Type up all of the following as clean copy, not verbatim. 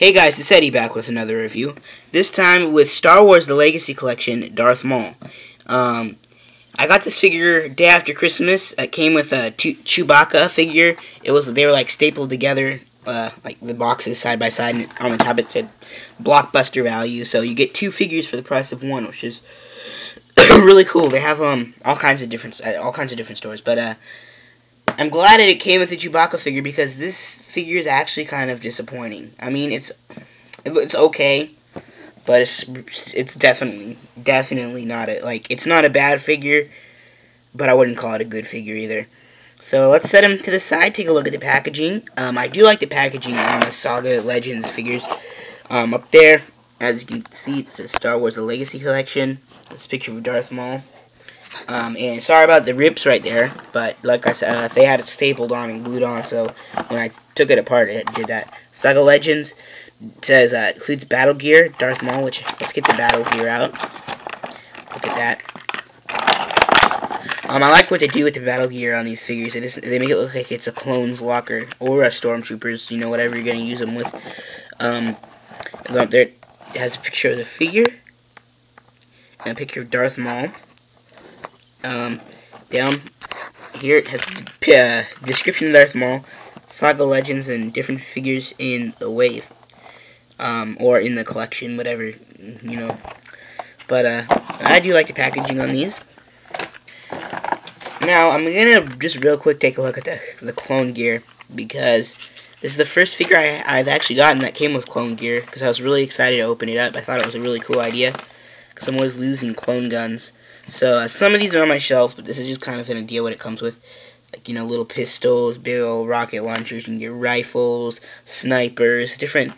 Hey guys, it's Eddie back with another review. This time with Star Wars The Legacy Collection, Darth Maul. I got this figure day after Christmas. It came with a Chewbacca figure. They were like stapled together, like the boxes side by side, and on the top it said blockbuster value. So you get two figures for the price of one, which is really cool. They have all kinds of different stores, but I'm glad that it came with a Chewbacca figure because this figure is actually kind of disappointing. I mean, it's okay, but it's definitely not it's not a bad figure, but I wouldn't call it a good figure either. So let's set him to the side. Take a look at the packaging. I do like the packaging on the Saga Legends figures. Up there, as you can see, it says Star Wars: The Legacy Collection. This picture of Darth Maul. And sorry about the rips right there, but like I said, they had it stapled on and glued on, so when I took it apart, it did that. Saga Legends says includes battle gear, Darth Maul, which, let's get the battle gear out. Look at that. I like what they do with the battle gear on these figures. They make it look like it's a clone's locker, or a stormtrooper's, you know, whatever you're going to use them with. Up there, it has a picture of the figure, and a picture of Darth Maul. Down here it has a description of Darth Maul, Saga Legends, and different figures in the wave, or in the collection, whatever, you know. But I do like the packaging on these. Now I'm gonna just real quick take a look at the clone gear, because this is the first figure I've actually gotten that came with clone gear, because I was really excited to open it up. I thought it was a really cool idea, because I'm always losing clone guns. So some of these are on my shelf, but this is just kind of an idea what it comes with. Like, you know, little pistols, big old rocket launchers, you can get rifles, snipers, different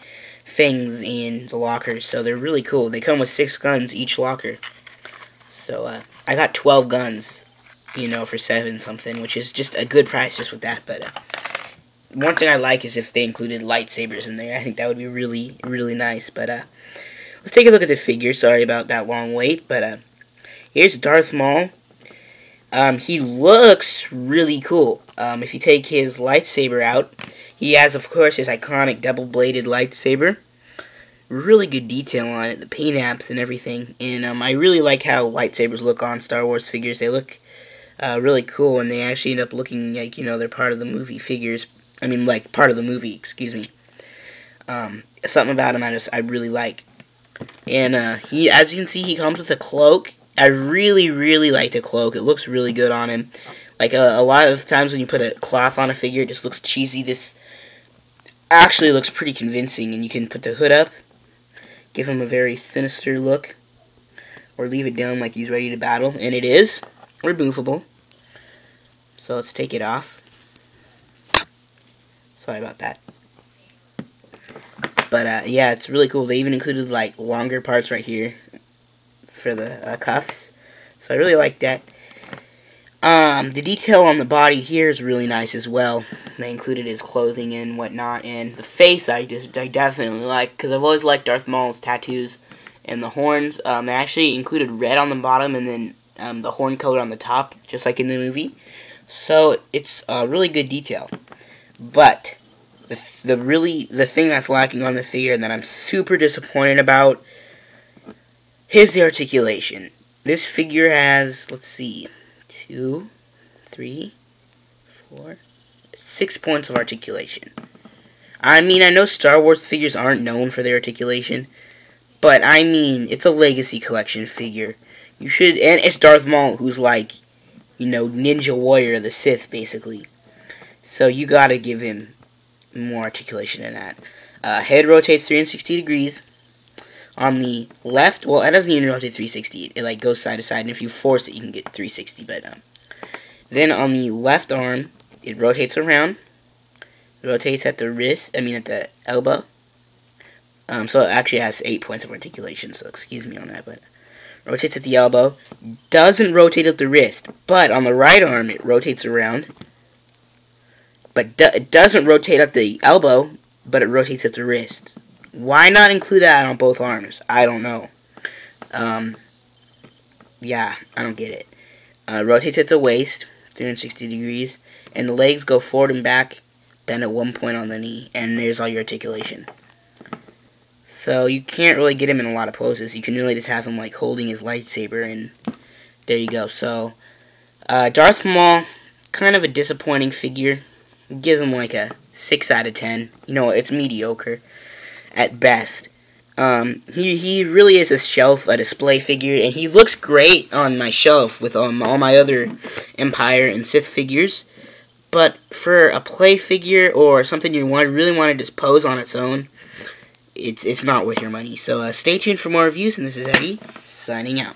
things in the lockers. So they're really cool. They come with 6 guns each locker. So I got 12 guns, you know, for 7 something, which is just a good price just with that. But one thing I like is if they included lightsabers in there. I think that would be really, really nice. But let's take a look at the figure. Sorry about that long wait, but here's Darth Maul. He looks really cool. If you take his lightsaber out, he has, of course, his iconic double-bladed lightsaber. Really good detail on it, the paint apps and everything. And I really like how lightsabers look on Star Wars figures. They look really cool, and they actually end up looking like, you know, they're part of the movie figures. I mean, like, part of the movie, excuse me. Something about him I really like. And he, as you can see, he comes with a cloak. I really, really like the cloak. It looks really good on him. Like, a lot of times when you put a cloth on a figure, it just looks cheesy. This actually looks pretty convincing, and you can put the hood up, give him a very sinister look, or leave it down like he's ready to battle, and it is removable. So let's take it off. Sorry about that. But, yeah, it's really cool. They even included, like, longer parts right here for the cuffs, so I really like that. The detail on the body here is really nice as well. They included his clothing and whatnot, and the face I definitely like, because I've always liked Darth Maul's tattoos and the horns. They actually included red on the bottom and then the horn color on the top, just like in the movie. So it's a really good detail. But the thing that's lacking on this figure and that I'm super disappointed about is the articulation. This figure has, let's see, 2, 3, 4, 6 points of articulation. I mean, I know Star Wars figures aren't known for their articulation, but I mean, it's a Legacy Collection figure. You should, and it's Darth Maul, who's like, you know, Ninja Warrior of the Sith, basically. So you gotta give him more articulation than that. Head rotates 360 degrees. On the left, well, it doesn't even rotate 360. It like goes side to side, and if you force it, you can get 360. But then on the left arm, it rotates around. It rotates at the wrist. I mean, at the elbow. So it actually has 8 points of articulation. So excuse me on that, but rotates at the elbow. Doesn't rotate at the wrist, but on the right arm, it rotates around. But it doesn't rotate at the elbow, but it rotates at the wrist. Why not include that on both arms? I don't know. Yeah, I don't get it. Rotates at the waist, 360 degrees, and the legs go forward and back, bend at one point on the knee, and there's all your articulation. So you can't really get him in a lot of poses. You can really just have him like holding his lightsaber, and there you go. So Darth Maul, kind of a disappointing figure. Gives him like a 6 out of 10. You know, it's mediocre at best. He really is a display figure, and he looks great on my shelf with all my other Empire and Sith figures. But for a play figure or something you really want to just pose on its own, it's not worth your money. So stay tuned for more reviews, and this is Eddie, signing out.